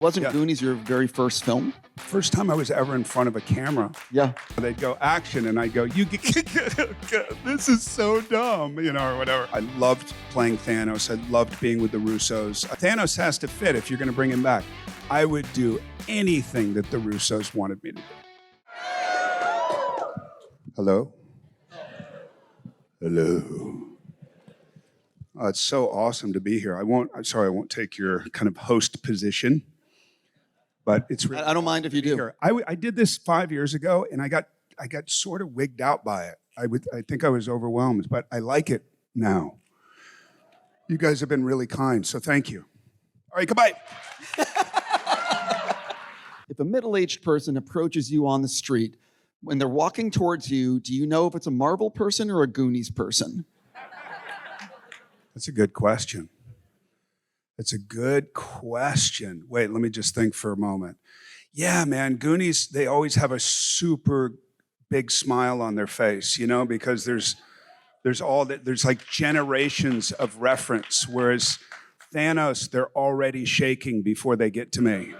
Wasn't Goonies your very first film? First time I was ever in front of a camera. Yeah. They'd go action, and I'd go, this is so dumb, or whatever. I loved playing Thanos. I loved being with the Russos. Thanos has to fit if you're going to bring him back. I would do anything that the Russos wanted me to do. Hello? Hello. Oh, it's so awesome to be here. I'm sorry, I won't take your kind of host position. But it's really I don't mind if you do. I did this 5 years ago, and I got sort of wigged out by it. I think I was overwhelmed, but I like it now. You guys have been really kind, so thank you. All right, goodbye. If a middle-aged person approaches you on the street, when they're walking towards you, do you know if it's a Marvel person or a Goonies person? That's a good question. That's a good question. Wait, let me just think for a moment. Yeah, man, Goonies, they always have a super big smile on their face, because there's like generations of reference, whereas Thanos, they're already shaking before they get to me.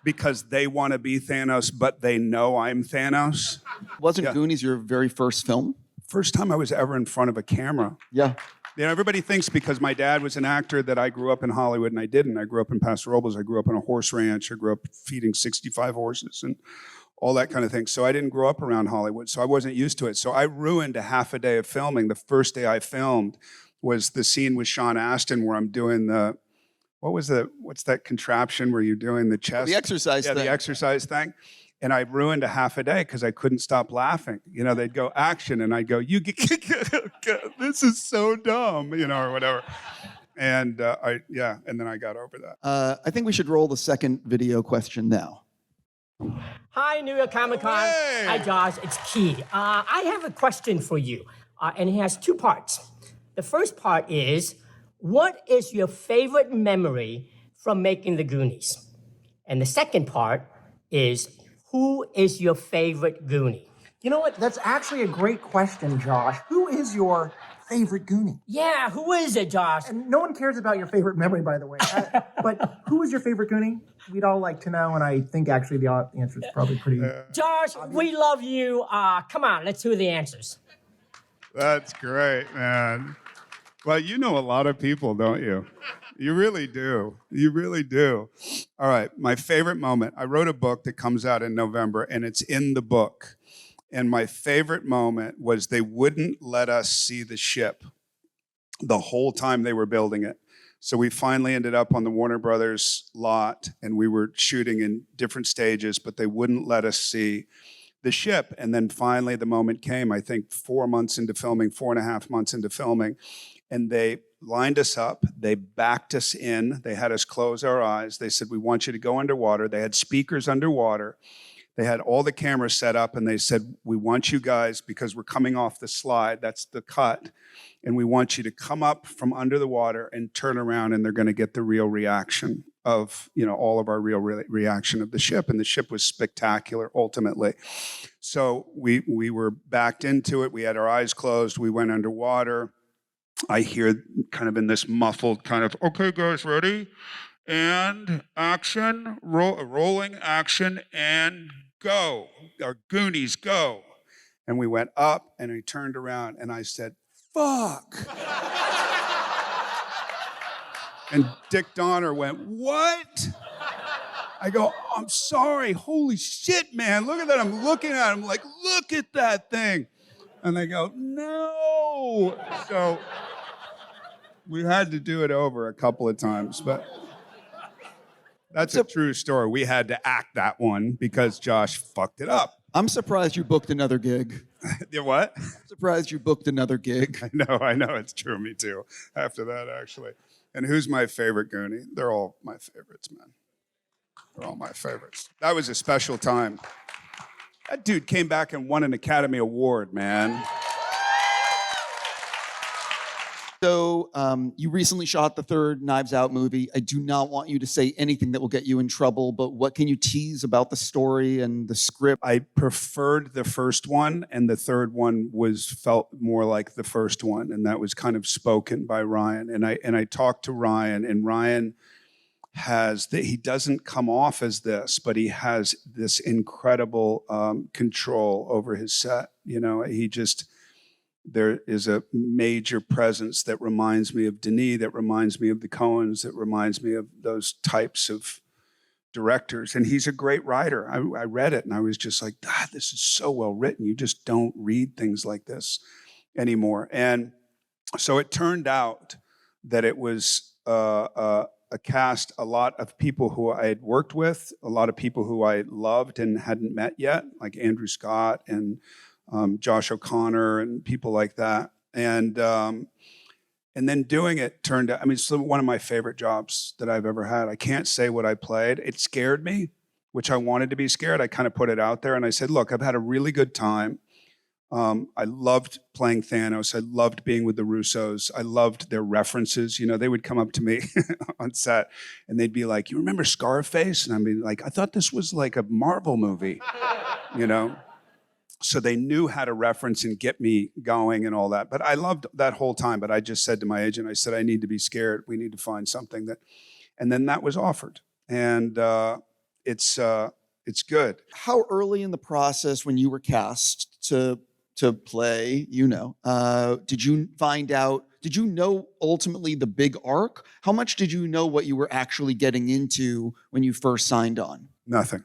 Because they want to be Thanos, but they know I'm Thanos. Wasn't Goonies your very first film? First time I was ever in front of a camera. Yeah. Everybody thinks because my dad was an actor that I grew up in Hollywood, and I didn't. I grew up in Paso Robles. I grew up on a horse ranch. I grew up feeding 65 horses and all that kind of thing. So I didn't grow up around Hollywood, so I wasn't used to it. So I ruined a half a day of filming. The first day I filmed was the scene with Sean Astin where I'm doing what's that contraption where you're doing the chest? The exercise thing. Yeah, the exercise thing. And I ruined a half a day because I couldn't stop laughing. They'd go action, and I'd go, this is so dumb, or whatever. And and then I got over that. I think we should roll the second video question now. Hi, New York Comic Con. Hey. Hi, Josh. It's Key. I have a question for you, and it has two parts. The first part is, what is your favorite memory from making the Goonies? And the second part is, who is your favorite Goonie? You know what? That's actually a great question, Josh. Who is your favorite Goonie? Yeah, who is it, Josh? And no one cares about your favorite memory, by the way. But who is your favorite Goonie? We'd all like to know, and I think actually the answer is probably pretty... Josh, we love you. Come on, let's hear the answers. That's great, man. Well, you know a lot of people, don't you? You really do. You really do. All right, my favorite moment. I wrote a book that comes out in November, and it's in the book. And my favorite moment was they wouldn't let us see the ship the whole time they were building it. So we finally ended up on the Warner Brothers lot, and we were shooting in different stages, but they wouldn't let us see the ship. And then finally the moment came, I think 4 months into filming, 4.5 months into filming, and they lined us up, they backed us in, they had us close our eyes, they said, we want you to go underwater. They had speakers underwater, they had all the cameras set up, and they said, we want you guys, because we're coming off the slide, that's the cut, and we want you to come up from under the water and turn around, and they're gonna get the real reaction of, all of our real reaction of the ship. And the ship was spectacular, ultimately. So we were backed into it, we had our eyes closed, we went underwater. I hear kind of in this muffled kind of, okay, guys, ready? And action, rolling action, and go. Our Goonies, go. And we went up, and I turned around, and I said, fuck. And Dick Donner went, what? I go, I'm sorry, holy shit, man. Look at that, I'm looking at him like, look at that thing. And they go, no. So we had to do it over a couple of times, but that's a true story. We had to act that one because Josh fucked it up. I'm surprised you booked another gig. You what? Surprised you booked another gig. I know, it's true, me too. After that, actually. And who's my favorite Goonie? They're all my favorites, man. They're all my favorites. That was a special time. That dude came back and won an Academy Award, man. So you recently shot the third Knives Out movie. I do not want you to say anything that will get you in trouble, but what can you tease about the story and the script? I preferred the first one, and the third one felt more like the first one, and that was kind of spoken by Ryan. And I talked to Ryan, and Ryan he doesn't come off as this, but he has this incredible control over his set. You know, there is a major presence that reminds me of Denis, that reminds me of the Coens, that reminds me of those types of directors. And he's a great writer. I read it and I was just like, God, this is so well written. You just don't read things like this anymore. And so it turned out that it was a cast, a lot of people who I had worked with, a lot of people who I loved and hadn't met yet, like Andrew Scott and Josh O'Connor and people like that. And then doing it turned out, I mean, it's one of my favorite jobs that I've ever had. I can't say what I played. It scared me, which I wanted to be scared. I kind of put it out there and I said, look, I've had a really good time. I loved playing Thanos. I loved being with the Russos. I loved their references. You know, they would come up to me on set and they'd be like, you remember Scarface? And I'd be like, I thought this was like a Marvel movie, you know? So they knew how to reference and get me going and all that. But I loved that whole time. But I just said to my agent, I said, I need to be scared. We need to find something that, and then that was offered. And it's good. How early in the process when you were cast to play, did you find out, did you know ultimately the big arc? How much did you know what you were actually getting into when you first signed on? Nothing.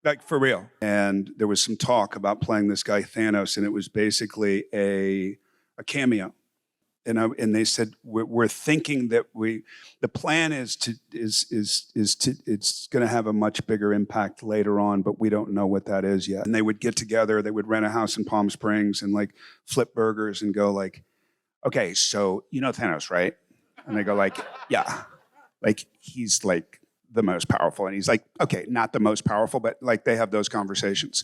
Like, for real. And there was some talk about playing this guy Thanos, and it was basically a cameo. And they said, we're thinking that the plan is it's going to have a much bigger impact later on, but we don't know what that is yet. And they would get together, they would rent a house in Palm Springs and like flip burgers and go like, okay, so you know Thanos, right? And they go like, yeah, like he's like the most powerful. And he's like, okay, not the most powerful, but like they have those conversations.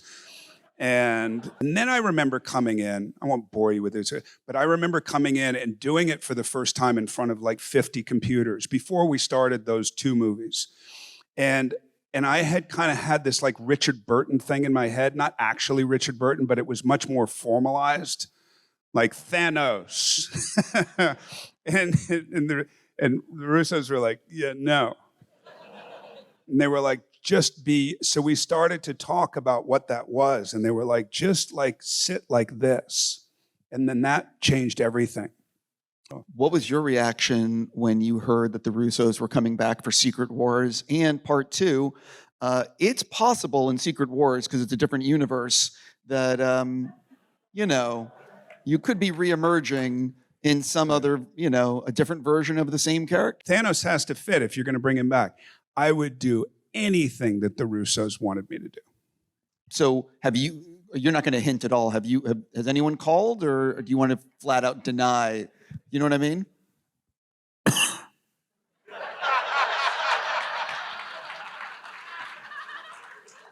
And then I remember coming in, I won't bore you with this, but I remember coming in and doing it for the first time in front of like 50 computers before we started those 2 movies. And I had kind of had this like Richard Burton thing in my head, not actually Richard Burton, but it was much more formalized, like Thanos. and the Russos were like, yeah, no. And they were like, so we started to talk about what that was. And they were like, just like sit like this. And then that changed everything. What was your reaction when you heard that the Russos were coming back for Secret Wars and Part 2? It's possible in Secret Wars, because it's a different universe, that, you could be reemerging in some other, a different version of the same character. Thanos has to fit if you're going to bring him back. I would do anything that the Russos wanted me to do. So you're not going to hint at all. Has anyone called, or do you want to flat out deny? You know what I mean?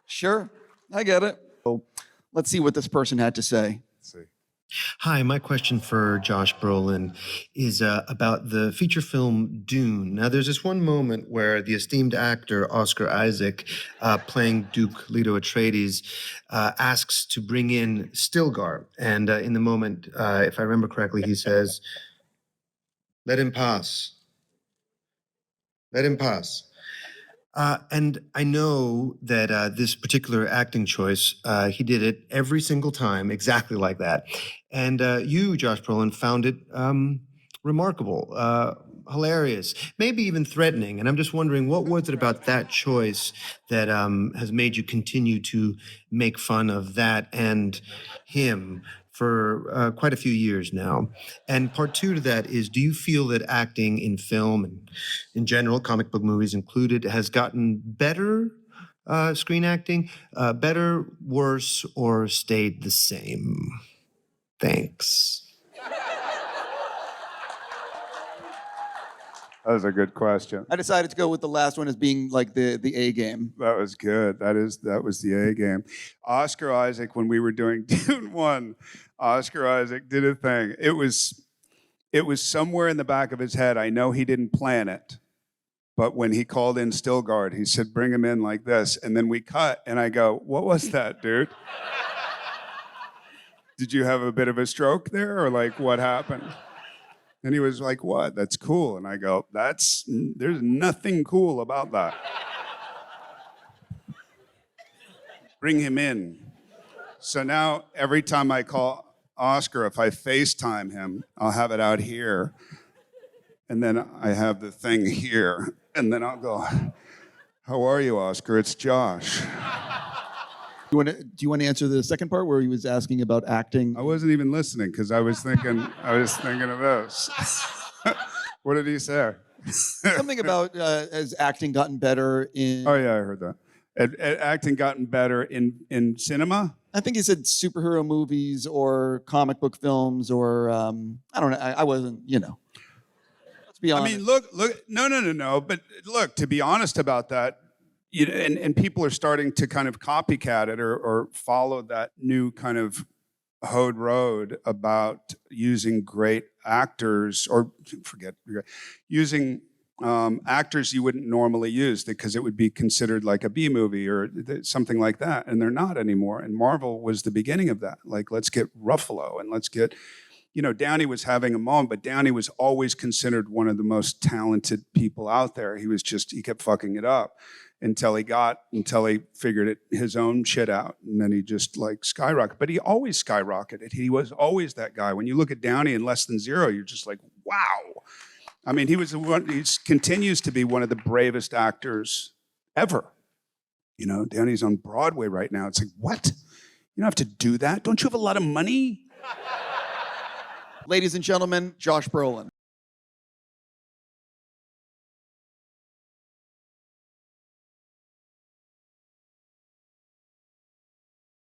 Sure, I get it. So let's see what this person had to say. Let's see. Hi, my question for Josh Brolin is about the feature film Dune. Now, there's this one moment where the esteemed actor Oscar Isaac, playing Duke Leto Atreides, asks to bring in Stilgar. And in the moment, if I remember correctly, he says, "Let him pass. Let him pass." And I know that this particular acting choice, he did it every single time exactly like that. And you, Josh Brolin, found it remarkable, hilarious, maybe even threatening. And I'm just wondering, what was it about that choice that has made you continue to make fun of that and him for quite a few years now? And part 2 to that is, do you feel that acting in film and in general, comic book movies included, has gotten better, screen acting, better, worse, or stayed the same? Thanks. That was a good question. I decided to go with the last one as being like the A game. That was good. That was the A game. Oscar Isaac, when we were doing Dune 1, Oscar Isaac did a thing. It was somewhere in the back of his head. I know he didn't plan it, but when he called in Stilgar, he said, "Bring him in like this." And then we cut, and I go, "What was that, dude? Did you have a bit of a stroke there, or like what happened?" And he was like, what? That's cool. And I go, there's nothing cool about that. Bring him in. So now every time I call Oscar, if I FaceTime him, I'll have it out here. And then I have the thing here. And then I'll go, how are you, Oscar? It's Josh. Do you want to answer the second part where he was asking about acting? I wasn't even listening because I was thinking of this. What did he say? Something about has acting gotten better in... Oh yeah, I heard that. Acting gotten better in cinema? I think he said superhero movies or comic book films or, I don't know, I wasn't, let's be honest. I mean, look, no. But look, to be honest about that, and people are starting to kind of copycat it or follow that new kind of road about using great actors or using actors you wouldn't normally use because it would be considered like a B movie or something like that. And they're not anymore. And Marvel was the beginning of that. Like, let's get Ruffalo and let's get, Downey was having a moment, but Downey was always considered one of the most talented people out there. He kept fucking it up until he figured his own shit out. And then he just like skyrocketed. But he always skyrocketed. He was always that guy. When you look at Downey in Less Than Zero, you're just like, wow. I mean, he continues to be one of the bravest actors ever. Downey's on Broadway right now. It's like, what? You don't have to do that. Don't you have a lot of money? Ladies and gentlemen, Josh Brolin.